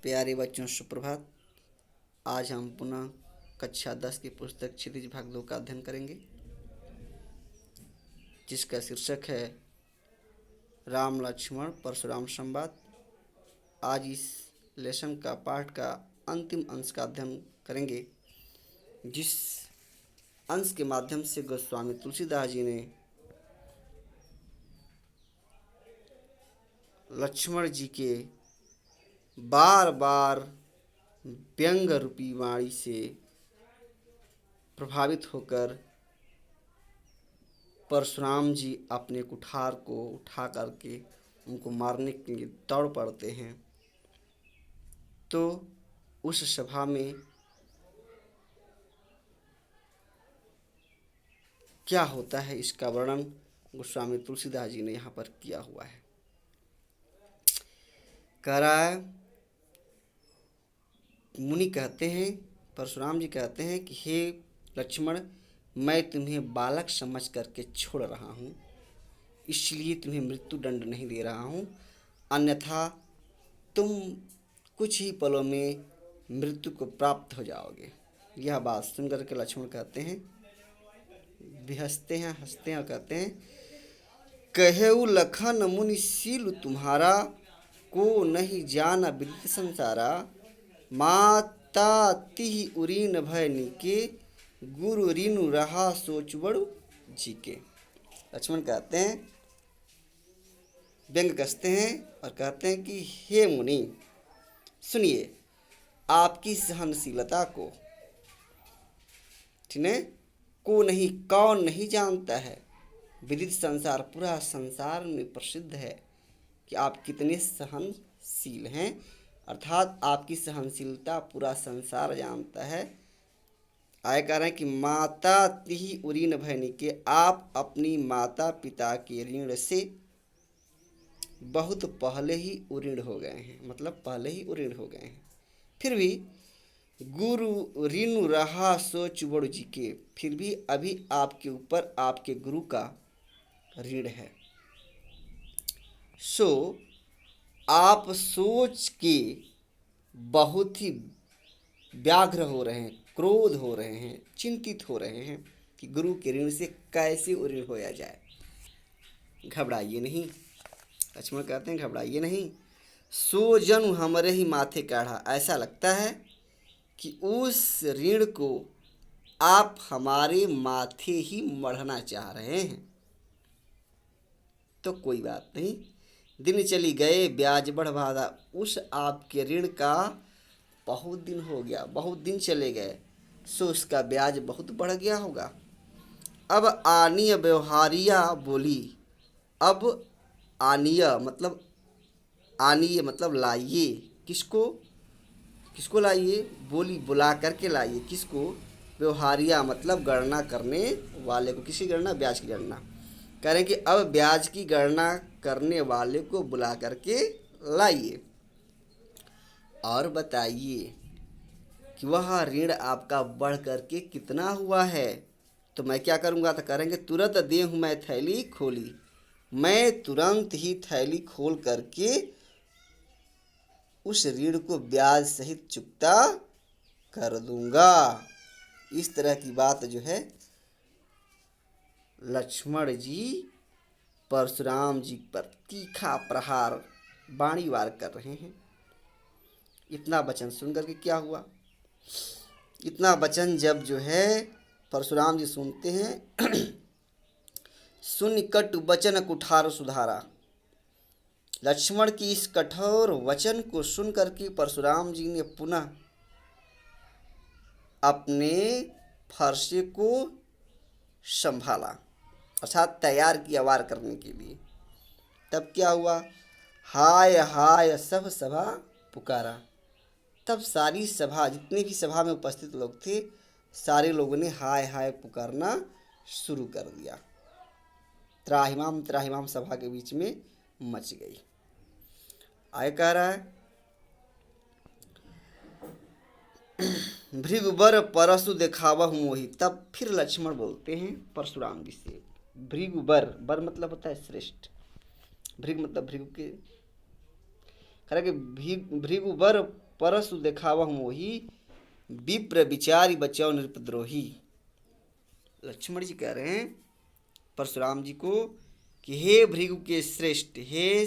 प्यारे बच्चों सुप्रभात। आज हम पुनः कक्षा 10 की पुस्तक क्षितिज भाग 2 का अध्ययन करेंगे, जिसका शीर्षक है राम लक्ष्मण परशुराम संवाद। आज इस लेसन का पाठ का अंतिम अंश का अध्ययन करेंगे, जिस अंश के माध्यम से गोस्वामी तुलसीदास जी ने लक्ष्मण जी के बार बार व्यंग रूपी वाणी से प्रभावित होकर परशुराम जी अपने कुठार को उठा करके उनको मारने के लिए दौड़ पड़ते हैं। तो उस सभा में क्या होता है, इसका वर्णन गोस्वामी तुलसीदास जी ने यहाँ पर किया हुआ है। कह रहा है, मुनि कहते हैं, परशुराम जी कहते हैं कि हे लक्ष्मण, मैं तुम्हें बालक समझ करके छोड़ रहा हूँ, इसलिए तुम्हें मृत्यु दंड नहीं दे रहा हूँ, अन्यथा तुम कुछ ही पलों में मृत्यु को प्राप्त हो जाओगे। यह बात सुन करके लक्ष्मण कहते हैं, भी हंसते हैं और कहते हैं, कहेउ लखन मुनि सील तुम्हारा, को नहीं जाना विदित संसारा, माता तिहि उरीन भय निके, गुरु रीनु रहा सोच बड़ु जी के। लक्ष्मण कहते हैं, व्यंग कसते हैं और कहते हैं कि हे मुनि, सुनिए, आपकी सहनशीलता को, ठीक है, को नहीं, कौन नहीं जानता है। विदित संसार, पूरा संसार में प्रसिद्ध है कि आप कितने सहनशील हैं, अर्थात आपकी सहनशीलता पूरा संसार जानता है। आय कह रहे हैं कि माता तिहि उरीन भय के, आप अपनी माता पिता के ऋण से बहुत पहले ही उरीण हो गए हैं, मतलब पहले ही उरीण हो गए हैं। फिर भी गुरु ऋण रहा सोच बड़ु जी के, फिर भी अभी आपके ऊपर आपके गुरु का ऋण है। सो आप सोच के बहुत ही व्याघ्र हो रहे हैं, क्रोध हो रहे हैं, चिंतित हो रहे हैं कि गुरु के ऋण से कैसे उऋण होया जाए। घबराइए नहीं, लक्ष्मण कहते हैं, घबराइए नहीं। सो जनु हमारे ही माथे काढ़ा, ऐसा लगता है कि उस ऋण को आप हमारे माथे ही मढ़ना चाह रहे हैं। तो कोई बात नहीं, दिन चली गए ब्याज बढ़ भादा, उस आपके ऋण का बहुत दिन हो गया, बहुत दिन चले गए, सो उसका ब्याज बहुत बढ़ गया होगा। अब आनीय व्यवहारिया बोली, अब आनीय मतलब लाइए, किसको किसको लाइए, बोली बुला करके लाइए, किसको, व्यवहारिया मतलब गणना करने वाले को, किसी गणना, ब्याज की गणना। कह रहे हैं कि अब ब्याज की गणना करने वाले को बुला करके लाइए और बताइए कि वह ऋण आपका बढ़ करके कितना हुआ है। तो मैं क्या करूँगा, तो करेंगे, तुरंत देहूँ मैं थैली खोली, मैं तुरंत ही थैली खोल करके उस ऋण को ब्याज सहित चुकता कर दूंगा। इस तरह की बात जो है लक्ष्मण जी परशुराम जी पर तीखा प्रहार बाणी वार कर रहे हैं। इतना वचन सुन करके क्या हुआ, इतना वचन जब जो है परशुराम जी सुनते हैं, सुन कटु वचन कुठार सुधारा। लक्ष्मण की इस कठोर वचन को सुन करके परशुराम जी ने पुनः अपने फरसे को संभाला, अर्थात तैयार किया वार करने के लिए। तब क्या हुआ, हाय हाय सब सभा पुकारा। तब सारी सभा, जितने भी सभा में उपस्थित लोग थे, सारे लोगों ने हाय हाय पुकारना शुरू कर दिया। त्राहिमाम त्राहिमाम सभा के बीच में मच गई। आय कह रहा है, भृगुबर परसु देखावह मोहि। तब फिर लक्ष्मण बोलते हैं परशुराम जी से, भृगुबर, बर मतलब होता है श्रेष्ठ, भृग मतलब भृगु के, कह रहा कि भृगुबर परसु देखावह मोही, विप्र विचारी बचाओ नृपद्रोही। लक्ष्मण जी कह रहे हैं परशुराम जी को कि हे भृगु के श्रेष्ठ, हे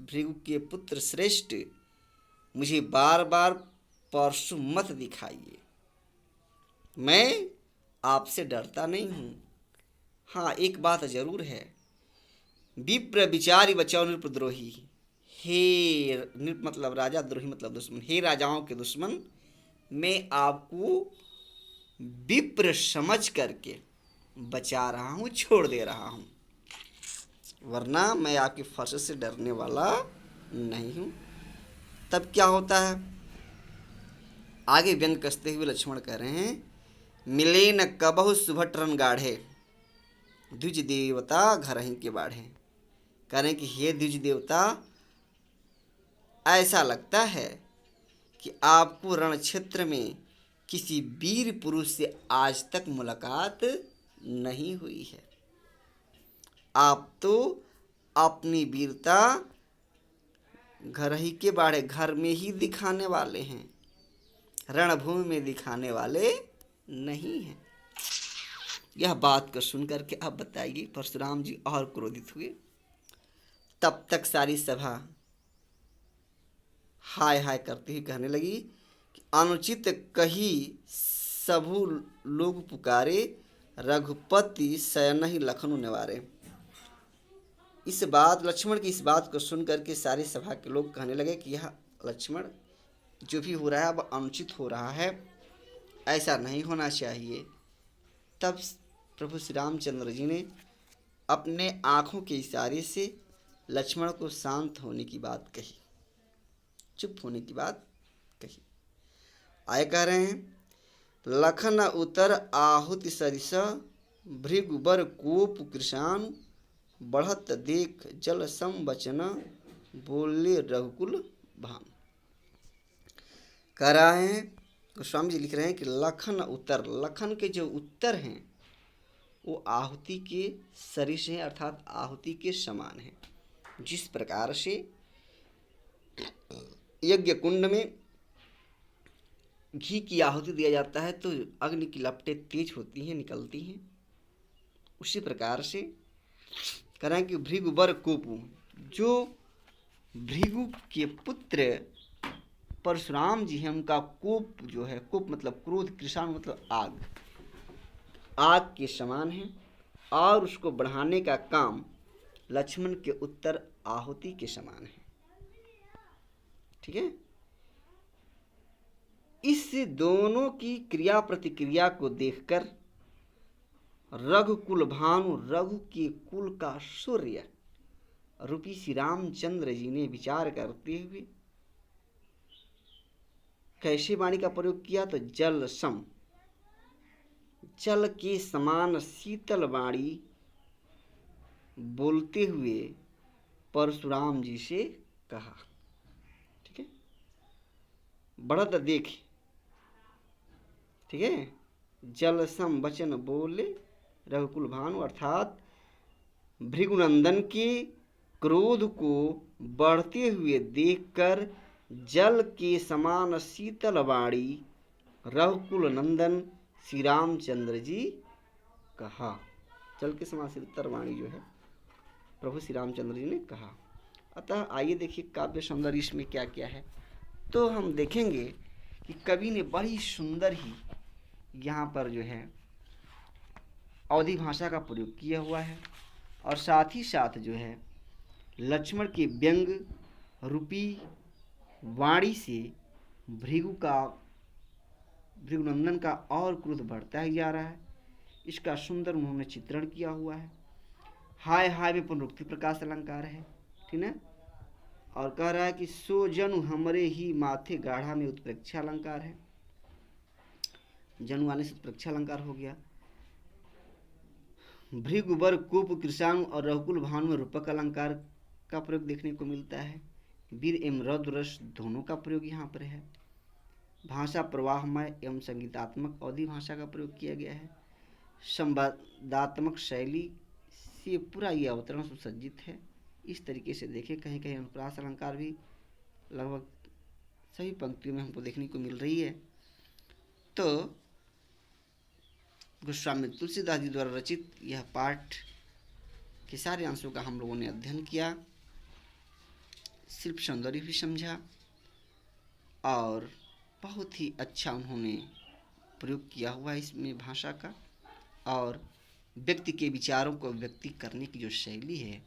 भृगु के पुत्र श्रेष्ठ, मुझे बार बार परशु मत दिखाइए, मैं आपसे डरता नहीं हूँ। हाँ, एक बात जरूर है, विप्र विचारी बचाओ नृपद्रोही। हे नृप मतलब राजा, द्रोही मतलब दुश्मन। हे राजाओं के दुश्मन, मैं आपको विप्र समझ करके बचा रहा हूँ, छोड़ दे रहा हूँ, वरना मैं आपकी फर्श से डरने वाला नहीं हूँ। तब क्या होता है, आगे व्यंग कसते हुए लक्ष्मण कह रहे हैं, मिले न कबहु सुभट रन गाढ़े, द्विज देवता घर ही के बाढ़े। कह रहे हैं कि हे द्विज देवता, ऐसा लगता है कि आपको रण क्षेत्र में किसी वीर पुरुष से आज तक मुलाकात नहीं हुई है। आप तो अपनी वीरता घर ही के बाढ़े, घर में ही दिखाने वाले हैं, रणभूमि में दिखाने वाले नहीं हैं। यह बात को सुनकर के अब बताइए परशुराम जी और क्रोधित हुए। तब तक सारी सभा हाय हाय करती हुई कहने लगी कि अनुचित कही सबु लोग पुकारे, रघुपति शयन ही लखनऊ निवारे। इस बात, लक्ष्मण की इस बात को सुनकर के सारी सभा के लोग कहने लगे कि यह लक्ष्मण, जो भी हो रहा है वह अनुचित हो रहा है, ऐसा नहीं होना चाहिए। तब प्रभु श्री रामचंद्र जी ने अपने आँखों के इशारे से लक्ष्मण को शांत होने की बात कही, चुप होने की बात कही। आए कह रहे हैं, लखन उतर आहुति सरिस, भृगुबर कोप कृशान, बढ़त देख जल सम बचन, बोले रघुकुल भान। कह रहे हैं, गोस्वामी जी लिख रहे हैं कि लखन उतर, लखन के जो उत्तर हैं वो आहुति के सरिस हैं, अर्थात आहुति के समान हैं। जिस प्रकार से यज्ञ कुंड में घी की आहुति दिया जाता है तो अग्नि की लपटें तेज होती हैं, निकलती हैं, उसी प्रकार से करें कि भृगुबर कोपु, जो भृगु के पुत्र परशुराम जी हैं, उनका कोप जो है, कोप मतलब क्रोध, कृषाण मतलब आग, आग के समान है, और उसको बढ़ाने का काम लक्ष्मण के उत्तर आहुति के समान है। ठीक है, इस दोनों की क्रिया प्रतिक्रिया को देखकर रघुकुल भानु, रघु के कुल का सूर्य रूपी श्री रामचंद्र जी ने विचार करते हुए कैसे वाणी का प्रयोग किया, तो जल सम, जल के समान शीतल वाणी बोलते हुए परशुराम जी से कहा। ठीक है, बढ़त देख, ठीक है, जल सम वचन बोले रघुकुल भानु, अर्थात भृगुनंदन के क्रोध को बढ़ते हुए देखकर जल के समान शीतल वाणी रघुकुल नंदन श्री रामचंद्र जी कहा। जल के समान शीतल वाणी जो है प्रभु श्री रामचंद्र जी ने कहा। अतः आइए देखिए काव्य सौंदर्य इसमें क्या क्या है। तो हम देखेंगे कि कवि ने बड़ी सुंदर ही यहाँ पर जो है अवधी भाषा का प्रयोग किया हुआ है, और साथ ही साथ जो है लक्ष्मण के व्यंग रूपी वाणी से भृगुनंदन का और क्रोध बढ़ता ही जा रहा है। इसका सुंदर उन्होंने चित्रण किया हुआ है। हाय हाय में पुनरुक्ति प्रकाश अलंकार है, ठीक है, और कह रहा है कि सो जनु हमरे ही माथे गाढ़ा में उत्प्रेक्षा अलंकार है। जनु आने से उत्प्रेक्षा अलंकार हो गया। भृगुबर कोप कृषाणु और रघुकुल भानु में रूपक अलंकार का प्रयोग देखने को मिलता है। वीर एवं रौद्र रस दोनों का प्रयोग यहाँ पर है। भाषा प्रवाहमय एवं संगीतात्मक अवधी भाषा का प्रयोग किया गया है। संवादात्मक शैली से पूरा ये अवतरण सुसज्जित है। इस तरीके से देखें, कहीं कहीं अनुप्रास अलंकार भी लगभग सभी पंक्तियों में हमको देखने को मिल रही है। तो गोस्वामी तुलसीदास जी द्वारा रचित यह पाठ के सारे अंशों का हम लोगों ने अध्ययन किया, शिल्प सौंदर्य भी समझा और बहुत ही अच्छा उन्होंने प्रयोग किया हुआ है इसमें भाषा का, और व्यक्ति के विचारों को व्यक्ति करने की जो शैली है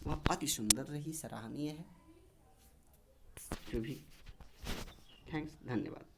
वह अति सुंदर रही, सराहनीय है। जो भी थैंक्स, धन्यवाद।